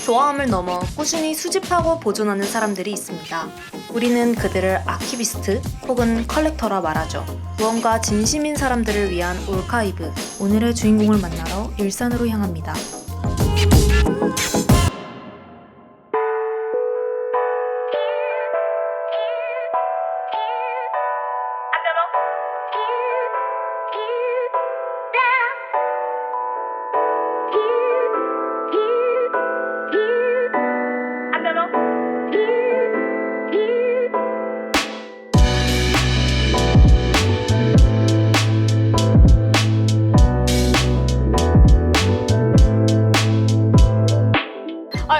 좋아함을 넘어 꾸준히 수집하고 보존하는 사람들이 있습니다. 우리는 그들을 아키비스트 혹은 컬렉터라 말하죠. 무언가 진심인 사람들을 위한 올카이브. 오늘의 주인공을 만나러 일산으로 향합니다.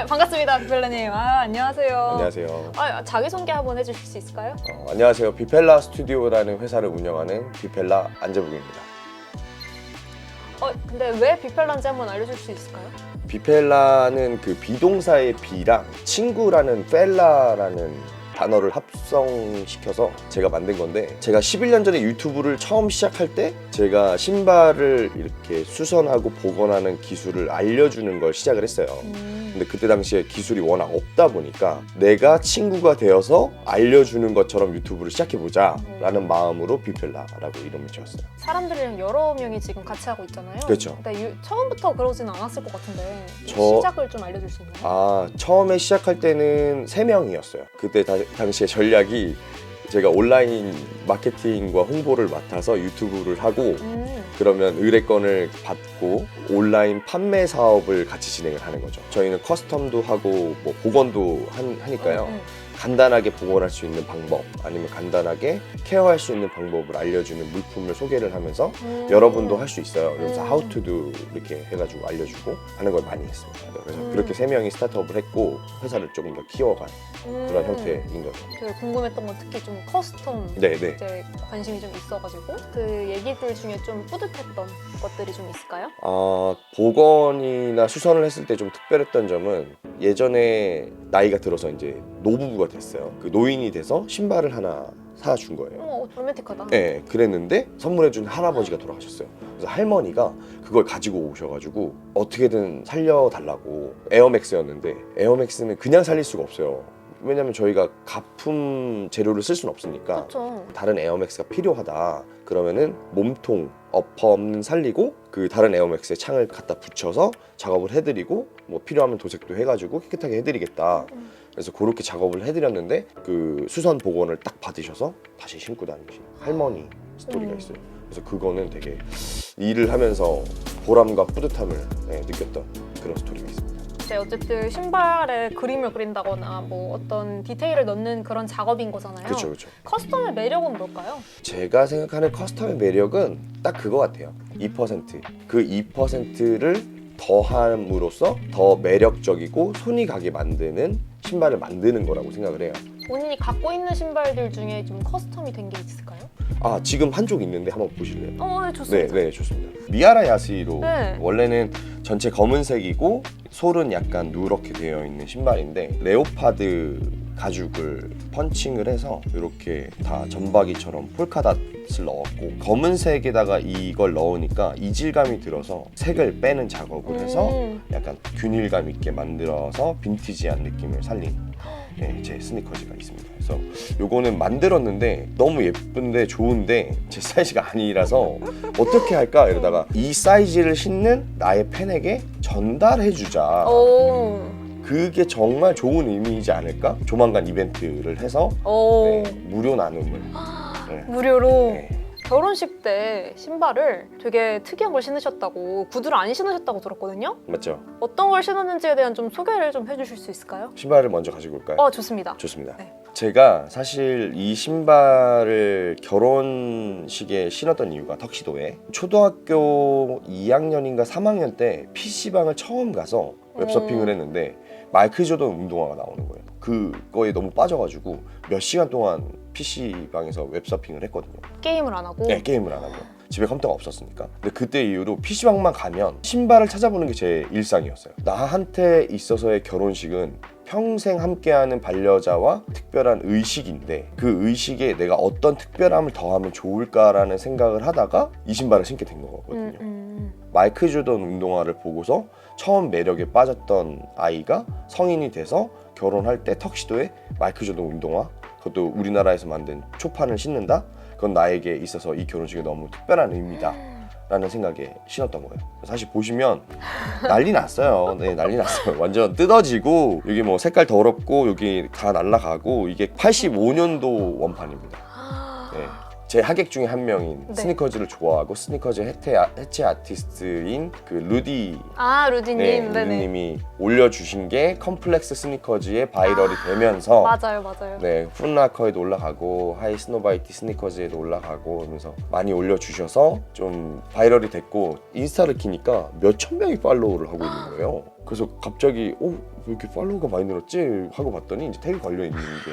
반갑습니다, 비펠라님. 안녕하세요. 안녕하세요. 자기소개 한번 해주실 수 있을까요? 안녕하세요. 비펠라 스튜디오라는 회사를 운영하는 비펠라 안재북입니다. 근데 왜 비펠라인지 한번 알려줄 수 있을까요? 비펠라는 그 비동사의 비랑 친구라는 펠라라는 단어를 합성시켜서 제가 만든 건데, 제가 11년 전에 유튜브를 처음 시작할 때 제가 신발을 이렇게 수선하고 복원하는 기술을 알려주는 걸 시작을 했어요. 근데 그때 당시에 기술이 워낙 없다 보니까 내가 친구가 되어서 알려주는 것처럼 유튜브를 시작해보자 라는 마음으로 비펠라라고 이름을 지었어요. 사람들이랑 여러 명이 지금 같이 하고 있잖아요. 그렇죠. 근데 처음부터 그러진 않았을 것 같은데 시작을 좀 알려줄 수 있나요? 처음에 시작할 때는 3명이었어요. 그때 당시에 전략이 제가 온라인 마케팅과 홍보를 맡아서 유튜브를 하고 그러면 의뢰건을 받고 온라인 판매 사업을 같이 진행을 하는 거죠. 저희는 커스텀도 하고 뭐 복원도 하니까요. 간단하게 복원할 수 있는 방법, 아니면 간단하게 케어할 수 있는 방법을 알려주는 물품을 소개를 하면서 여러분도 할 수 있어요. 그래서 how to do 이렇게 해가지고 알려주고 하는 걸 많이 했습니다. 그래서 그렇게 3명이 스타트업을 했고 회사를 조금 더 키워간 그런 형태인 거죠. 제가 궁금했던 건 특히 좀 커스텀 이제 관심이 좀 있어가지고 그 얘기들 중에 좀 뿌듯했던 것들이 좀 있을까요? 복원이나 수선을 했을 때 좀 특별했던 점은, 예전에 나이가 들어서 이제 노부부가 됐어요. 그 노인이 돼서 신발을 하나 사준 거예요. 로맨틱하다. 네, 그랬는데 선물해준 할아버지가 돌아가셨어요. 그래서 할머니가 그걸 가지고 오셔가지고 어떻게든 살려달라고, 에어맥스였는데 에어맥스는 그냥 살릴 수가 없어요. 왜냐면 저희가 가품 재료를 쓸 수는 없으니까. 그렇죠. 다른 에어맥스가 필요하다 그러면은 몸통 어퍼는 살리고 그 다른 에어맥스에 창을 갖다 붙여서 작업을 해드리고, 뭐 필요하면 도색도 해가지고 깨끗하게 해드리겠다. 그래서 그렇게 작업을 해드렸는데 그 수선 복원을 딱 받으셔서 다시 신고 다니신 할머니 스토리가 있어요. 그래서 그거는 되게 일을 하면서 보람과 뿌듯함을 느꼈던 그런 스토리가 있습니다. 어쨌든 신발에 그림을 그린다거나 뭐 어떤 디테일을 넣는 그런 작업인 거잖아요. 그렇죠. 커스텀의 매력은 뭘까요? 제가 생각하는 커스텀의 매력은 딱 그거 같아요. 2%. 그 2%를 더함으로써 더 매력적이고 손이 가게 만드는 신발을 만드는 거라고 생각을 해요. 본인이 갖고 있는 신발들 중에 좀 커스텀이 된 게 있을까요? 지금 한쪽 있는데 한번 보실래요? 네, 좋습니다. 네, 좋습니다. 미아라 야스히로. 네. 원래는 전체 검은색이고 솔은 약간 누렇게 되어 있는 신발인데, 레오파드 가죽을 펀칭을 해서 이렇게 다 점박이처럼 폴카닷을 넣었고, 검은색에다가 이걸 넣으니까 이질감이 들어서 색을 빼는 작업을 해서 약간 균일감 있게 만들어서 빈티지한 느낌을 살린 제 스니커즈가 있습니다. 그래서 요거는 만들었는데 너무 예쁜데 좋은데 제 사이즈가 아니라서 어떻게 할까 이러다가 이 사이즈를 신는 나의 팬에게 전달해주자. 그게 정말 좋은 의미이지 않을까? 조만간 이벤트를 해서 무료 나눔을 무료로. 네. 결혼식 때 신발을 되게 특이한 걸 신으셨다고, 구두를 안 신으셨다고 들었거든요? 맞죠? 어떤 걸 신었는지에 대한 좀 소개를 좀 해주실 수 있을까요? 신발을 먼저 가지고 올까요? 좋습니다. 좋습니다. 네. 제가 사실 이 신발을 결혼식에 신었던 이유가, 턱시도에 초등학교 2학년인가 3학년 때 PC방을 처음 가서 웹서핑을 했는데 마이클 조던 운동화가 나오는 거예요. 그거에 너무 빠져가지고 몇 시간 동안 PC방에서 웹서핑을 했거든요. 게임을 안 하고? 네, 게임을 안 하고. 집에 컴퓨터가 없었으니까. 근데 그때 이후로 PC방만 가면 신발을 찾아보는 게 제 일상이었어요. 나한테 있어서의 결혼식은 평생 함께하는 반려자와 특별한 의식인데, 그 의식에 내가 어떤 특별함을 더하면 좋을까라는 생각을 하다가 이 신발을 신게 된 거거든요. 마이클 조던 운동화를 보고서 처음 매력에 빠졌던 아이가 성인이 돼서 결혼할 때 턱시도에 마이클 조던 운동화, 그것도 우리나라에서 만든 초판을 신는다? 그건 나에게 있어서 이 결혼식이 너무 특별한 의미다 라는 생각에 신었던 거예요. 사실 보시면 난리 났어요. 네, 난리 났어요. 완전 뜯어지고 여기 뭐 색깔 더럽고 여기 다 날라가고, 이게 85년도 원판입니다. 네. 제 하객 중에 한 명인 네. 스니커즈를 좋아하고 스니커즈 해체 아티스트인 그 루디, 루디님. 네, 네네. 루디님이 올려주신 게 컴플렉스 스니커즈에 바이럴이 되면서 맞아요. 네, 풋라커에도 올라가고 하이 스노바이티 스니커즈에도 올라가고 하면서 많이 올려주셔서 좀 바이럴이 됐고, 인스타를 키니까 몇천 명이 팔로우를 하고 있는 거예요. 그래서 갑자기 왜 이렇게 팔로우가 많이 늘었지? 하고 봤더니 이제 태그 관련 있는 게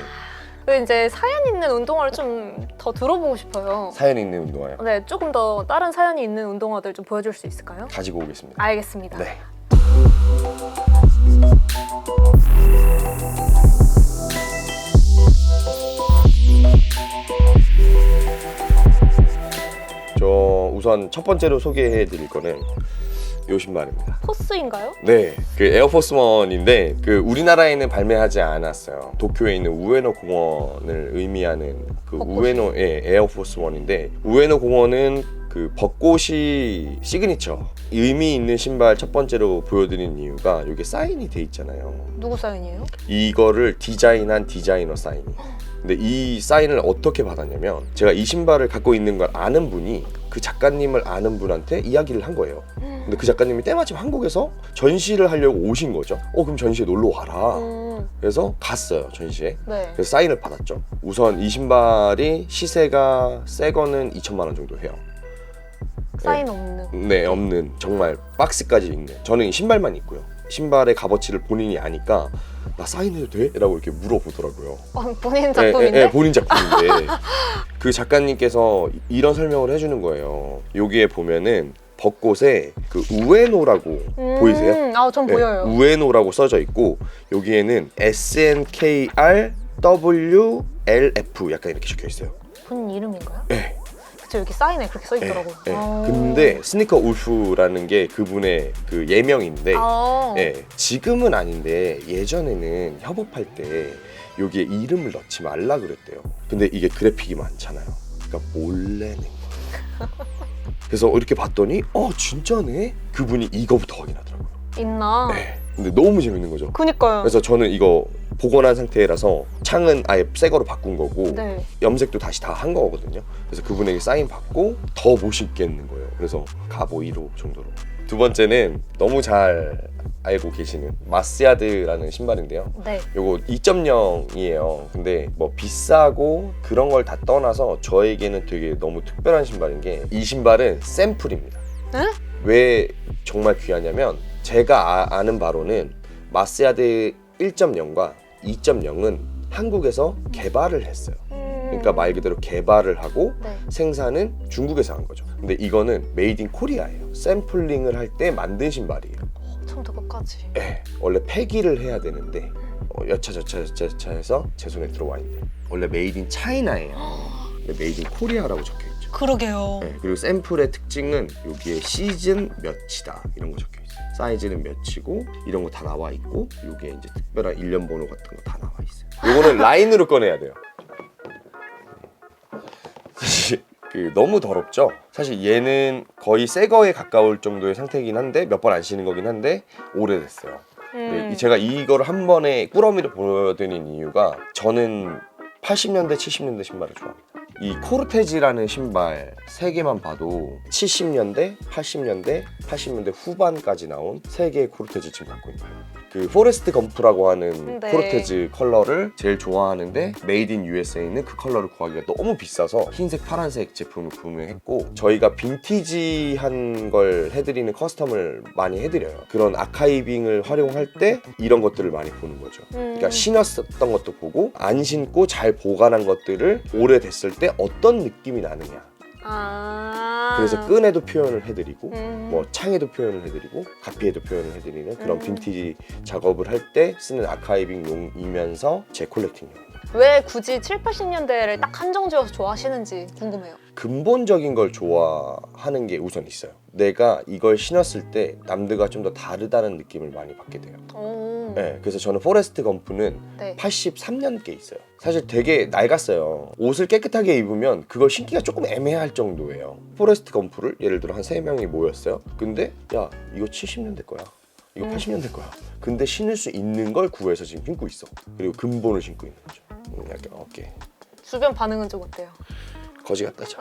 이제 사연 있는 운동화를 좀 더 들어보고 싶어요. 사연 있는 운동화요. 네, 조금 더 다른 사연이 있는 운동화들 좀 보여줄 수 있을까요? 가지고 오겠습니다. 알겠습니다. 네. 저 우선 첫 번째로 소개해드릴 거는 요 신발입니다. 포스인가요? 네, 그 에어포스 원인데 그 우리나라에는 발매하지 않았어요. 도쿄에 있는 우에노 공원을 의미하는 그 벚꽃이? 우에노의 에어포스 원인데, 우에노 공원은 그 벚꽃이 시그니처 의미 있는 신발 첫 번째로 보여드린 이유가 이게 사인이 돼 있잖아요. 누구 사연이에요? 이거를 디자인한 디자이너 사인이. 근데 이 사인을 어떻게 받았냐면, 제가 이 신발을 갖고 있는 걸 아는 분이 그 작가님을 아는 분한테 이야기를 한 거예요. 근데 그 작가님이 때마침 한국에서 전시를 하려고 오신 거죠. 그럼 전시에 놀러 와라. 그래서 갔어요, 전시에. 네. 그래서 사인을 받았죠. 우선 이 신발이 시세가 새 거는 2천만 원 정도 해요. 사인 없는. 네, 없는, 정말 박스까지 있는. 저는 이 신발만 있고요. 신발의 값어치를 본인이 아니까 나 사인해도 돼? 라고 이렇게 물어보더라고요. 본인 작품인데? 네, 본인 작품인데 그 작가님께서 이런 설명을 해주는 거예요. 여기에 보면은 벚꽃에 그 우에노라고 보이세요? 전 네, 보여요. 우에노라고 써져 있고, 여기에는 SNKRWLF 약간 이렇게 적혀 있어요. 본인 이름인가요? 네. 그쵸, 여기 사인에 그렇게 써 있더라고요. 네. 근데 스니커 울프라는 게 그분의 그 예명인데, 네, 지금은 아닌데 예전에는 협업할 때 여기에 이름을 넣지 말라 그랬대요. 근데 이게 그래픽이 많잖아요. 그러니까 몰래 낸 거예요. 그래서 이렇게 봤더니 진짜네? 그분이 이거부터 확인하더라고요. 있나? 네. 근데 너무 재밌는 거죠. 그니까요. 그래서 저는 이거 복원한 상태라서 창은 아예 새 거로 바꾼 거고, 네. 염색도 다시 다 한 거거든요. 그래서 그분에게 사인 받고 더 멋있겠는 거예요. 그래서 가보 1호 정도로. 두 번째는 너무 잘 알고 계시는 마스야드라는 신발인데요. 네. 요거 2.0이에요. 근데 뭐 비싸고 그런 걸 다 떠나서 저에게는 되게 너무 특별한 신발인 게, 이 신발은 샘플입니다. 에? 왜 정말 귀하냐면, 제가 아는 바로는 마스야드 1.0과 2.0은 한국에서 개발을 했어요. 그러니까 말 그대로 개발을 하고 네. 생산은 중국에서 한 거죠. 근데 이거는 메이드 인 코리아예요. 샘플링을 할 때 만든 신발이에요. 처음부터 끝까지. 네, 원래 폐기를 해야 되는데 여차저차 해서 제 손에 들어와 있는, 원래 메이드 인 차이나예요. 근데 메이드 인 코리아라고 적혀 있죠. 그러게요. 네, 그리고 샘플의 특징은 여기에 시즌 몇이다 이런 거 적혀 있어요. 사이즈는 몇이고 이런 거 다 나와 있고, 여기에 이제 특별한 일련 번호 같은 거 다 나와 있어요. 요거는 라인으로 꺼내야 돼요. 사실 너무 더럽죠. 사실 얘는 거의 새 거에 가까울 정도의 상태이긴 한데, 몇 번 안 신은 거긴 한데 오래됐어요. 근데 제가 이거를 한 번에 꾸러미를 보여드린 이유가, 저는 80년대 70년대 신발을 좋아합니다. 이 코르테지라는 신발 3개만 봐도 70년대, 80년대, 80년대 후반까지 나온 3개의 코르테지 지금 갖고 있는 거예요. 그 포레스트 검프라고 하는 네. 코르테지 컬러를 제일 좋아하는데, 메이드 인 USA는 그 컬러를 구하기가 너무 비싸서 흰색, 파란색 제품을 구매했고, 저희가 빈티지한 걸 해드리는 커스텀을 많이 해드려요. 그런 아카이빙을 활용할 때 이런 것들을 많이 보는 거죠. 그러니까 신었던 것도 보고, 안 신고 잘 보관한 것들을 오래됐을 때 어떤 느낌이 나느냐. 그래서 끈에도 표현을 해드리고, 뭐 창에도 표현을 해드리고, 가피에도 표현을 해드리는 그런 빈티지 작업을 할 때 쓰는 아카이빙용이면서 제 콜렉팅용. 왜 굳이 7, 80년대를 딱 한정지어서 좋아하시는지 궁금해요. 근본적인 걸 좋아하는 게 우선 있어요. 내가 이걸 신었을 때 남들과 좀 더 다르다는 느낌을 많이 받게 돼요. 오. 네, 그래서 저는 포레스트 검프는 네. 83년께 있어요. 사실 되게 낡았어요. 옷을 깨끗하게 입으면 그걸 신기가 조금 애매할 정도예요. 포레스트 검프를 예를 들어 한 3명이 모였어요. 근데 야 이거 70년대 거야. 이거 80년대 거야. 근데 신을 수 있는 걸 구해서 지금 신고 있어. 그리고 근본을 신고 있는 거죠. 약간 어깨. 주변 반응은 좀 어때요? 거지 같다죠.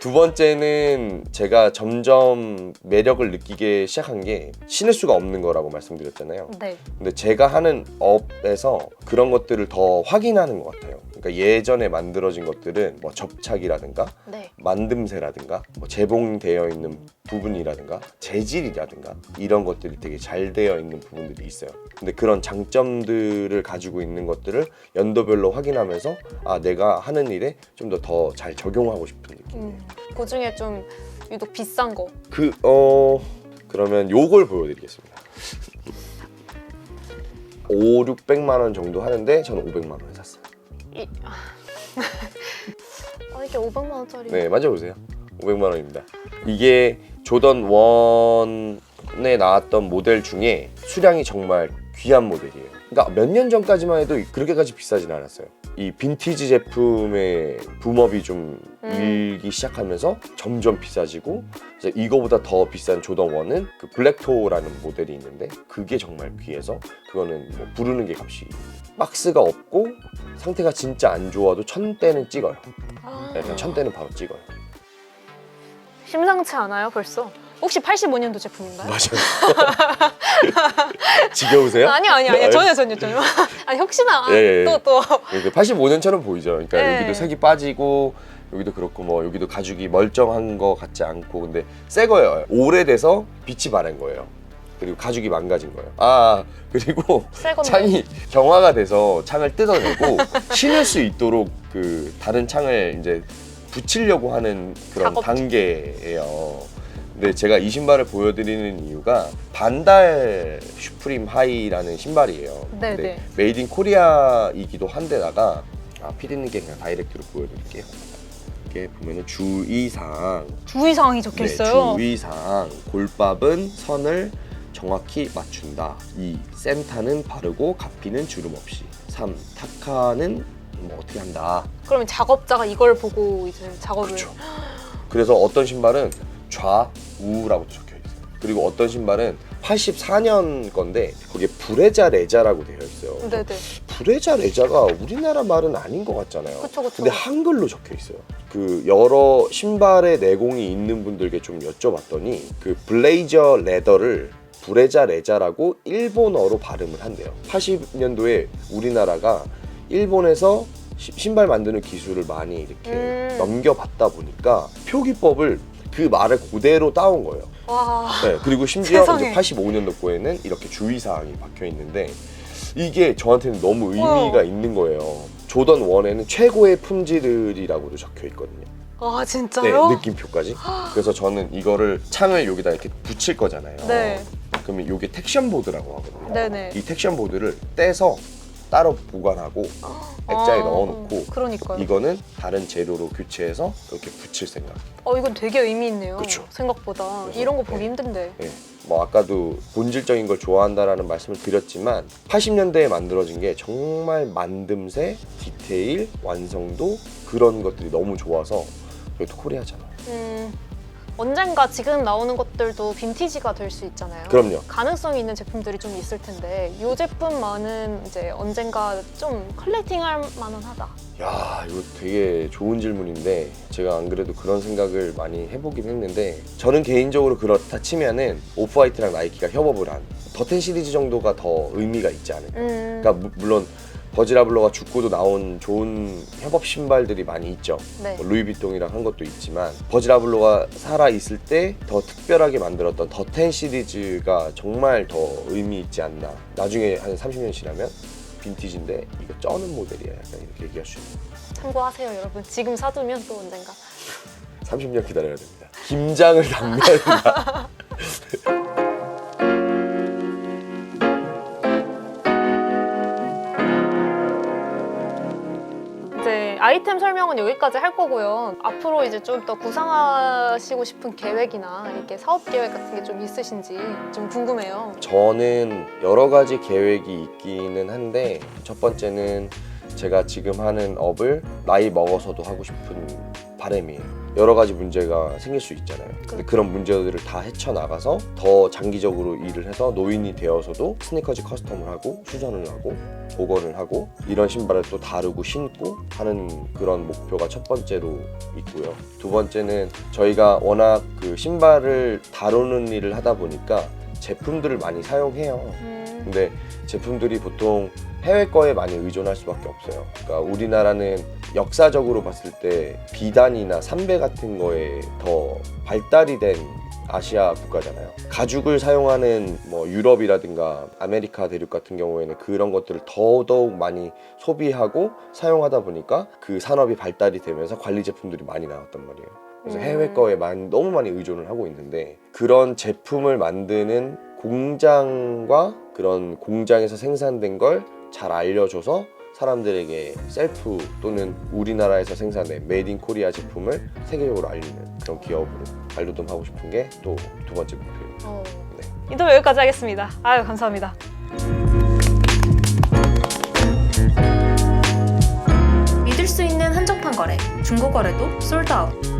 두 번째는 제가 점점 매력을 느끼게 시작한 게 신을 수가 없는 거라고 말씀드렸잖아요. 네. 근데 제가 하는 업에서 그런 것들을 더 확인하는 것 같아요. 그러니까 예전에 만들어진 것들은 뭐 접착이라든가 네. 만듦새라든가 뭐 재봉되어 있는 부분이라든가 재질이라든가 이런 것들이 되게 잘 되어 있는 부분들이 있어요. 근데 그런 장점들을 가지고 있는 것들을 연도별로 확인하면서 아 내가 하는 일에 좀 더 잘 적용하고 싶은 느낌이에요. 그 중에 좀 유독 비싼 거. 그러면 요걸 보여드리겠습니다. 500~600만 원 정도 하는데 저는 500만 원에 샀어요. 이게 500만 원짜리. 네, 만져보세요. 500만 원입니다. 이게 조던 1에 나왔던 모델 중에 수량이 정말 귀한 모델이에요. 그러니까 몇 년 전까지만 해도 그렇게까지 비싸진 않았어요. 이 빈티지 제품의 붐업이 좀 일기 시작하면서 점점 비싸지고 이제 이거보다 더 비싼 조던 1은 그 블랙토라는 모델이 있는데 그게 정말 귀해서 그거는 뭐 부르는 게 값이 박스가 없고 상태가 진짜 안 좋아도 1000대는 찍어요. 네, 그냥 1000대는 바로 찍어요. 심상치 않아요 벌써? 혹시 85년도 제품인가요? 맞아요. 지겨우세요? 아니요. 전혀. 아니 혹시나 예. 또. 85년처럼 보이죠. 그러니까 네. 여기도 색이 빠지고 여기도 그렇고 뭐 여기도 가죽이 멀쩡한 거 같지 않고 근데 새 거예요. 오래돼서 빛이 바랜 거예요. 그리고 가죽이 망가진 거예요. 그리고 새 건데. 창이 경화가 돼서 창을 뜯어내고 신을 수 있도록 그 다른 창을 이제 붙이려고 하는 그런 작업. 단계예요. 근데 제가 이 신발을 보여드리는 이유가 반달 슈프림 하이라는 신발이에요. 네네. 근데 메이드 인 코리아이기도 한데다가 피디님께 그냥 다이렉트로 보여드릴게요. 이렇게 보면은 주의사항이 적혀 있어요. 주의사항 골밥은 선을 정확히 맞춘다. 2. 센타는 바르고 가피는 주름 없이. 3. 타카는 뭐 어떻게 한다. 그러면 작업자가 이걸 보고 이제 작업을. 그렇죠. 그래서 어떤 신발은 좌우라고 적혀 있어요. 그리고 어떤 신발은 84년 건데 거기에 브레자 레자라고 되어 있어요. 네네. 브레자 레자가 우리나라 말은 아닌 것 같잖아요. 그쵸. 근데 한글로 적혀 있어요. 그 여러 신발의 내공이 있는 분들께 좀 여쭤봤더니 그 블레이저 레더를 브레자 레자라고 일본어로 발음을 한대요. 80년도에 우리나라가 일본에서 신발 만드는 기술을 많이 이렇게 넘겨받다 보니까 표기법을 그 말을 그대로 따온 거예요. 와. 네, 그리고 심지어 세상에. 이제 85년도 거에는 이렇게 주의사항이 박혀 있는데 이게 저한테는 너무 의미가 있는 거예요. 조던 1에는 최고의 품질이라고도 적혀 있거든요. 아 진짜요? 네, 느낌표까지. 그래서 저는 이거를 창을 여기다 이렇게 붙일 거잖아요. 네. 그러면 이게 텍션 보드라고 하거든요. 네네. 이 텍션 보드를 떼서 따로 보관하고 액자에 넣어놓고 그러니까요. 이거는 다른 재료로 교체해서 이렇게 붙일 생각. 이건 되게 의미 있네요. 그쵸. 생각보다 그래서, 이런 거 보기 힘든데. 예. 뭐 아까도 본질적인 걸 좋아한다라는 말씀을 드렸지만 80년대에 만들어진 게 정말 만듦새, 디테일, 완성도 그런 것들이 너무 좋아서 여기도 코리아잖아요. 언젠가 지금 나오는 것들도 빈티지가 될 수 있잖아요. 그럼요. 가능성이 있는 제품들이 좀 있을 텐데 이 제품만은 이제 언젠가 좀 컬렉팅할 만하다. 야, 이거 되게 좋은 질문인데 제가 안 그래도 그런 생각을 많이 해보긴 했는데 저는 개인적으로 그렇다 치면은 오프화이트랑 나이키가 협업을 한 더텐 시리즈 정도가 더 의미가 있지 않을까. 그러니까 물론 버지라블로가 죽고도 나온 좋은 협업 신발들이 많이 있죠. 네. 뭐 루이비통이랑 한 것도 있지만 버지라블로가 살아있을 때 더 특별하게 만들었던 더텐 시리즈가 정말 더 의미 있지 않나. 나중에 한 30년 지나면 빈티지인데 이거 쩌는 모델이야 약간 이렇게 얘기할 수 있는. 참고하세요 여러분. 지금 사두면 또 언젠가. 30년 기다려야 됩니다. 김장을 담가야 된다. 아이템 설명은 여기까지 할 거고요. 앞으로 이제 좀 더 구상하시고 싶은 계획이나 이렇게 사업 계획 같은 게 좀 있으신지 좀 궁금해요. 저는 여러 가지 계획이 있기는 한데 첫 번째는 제가 지금 하는 업을 나이 먹어서도 하고 싶은 바람이에요. 여러 가지 문제가 생길 수 있잖아요. 근데 그런 문제들을 다 헤쳐나가서 더 장기적으로 일을 해서 노인이 되어서도 스니커즈 커스텀을 하고 수선을 하고 복원을 하고 이런 신발을 또 다루고 신고 하는 그런 목표가 첫 번째로 있고요. 두 번째는 저희가 워낙 그 신발을 다루는 일을 하다 보니까 제품들을 많이 사용해요. 근데 제품들이 보통 해외 거에 많이 의존할 수밖에 없어요. 그러니까 우리나라는 역사적으로 봤을 때 비단이나 삼배 같은 거에 더 발달이 된 아시아 국가잖아요. 가죽을 사용하는 뭐 유럽이라든가 아메리카 대륙 같은 경우에는 그런 것들을 더더욱 많이 소비하고 사용하다 보니까 그 산업이 발달이 되면서 관리 제품들이 많이 나왔단 말이에요. 그래서 해외 거에 너무 많이 의존을 하고 있는데 그런 제품을 만드는 공장과 그런 공장에서 생산된 걸 잘 알려줘서 사람들에게 셀프 또는 우리나라에서 생산된 메이드 인 코리아 제품을 세계적으로 알리는 그런 기업으로 발돋움하고 싶은 게 또 두 번째 목표입니다. 네. 인터뷰 여기까지 하겠습니다. 아유, 감사합니다. 믿을 수 있는 한정판 거래, 중고 거래도 솔드아웃.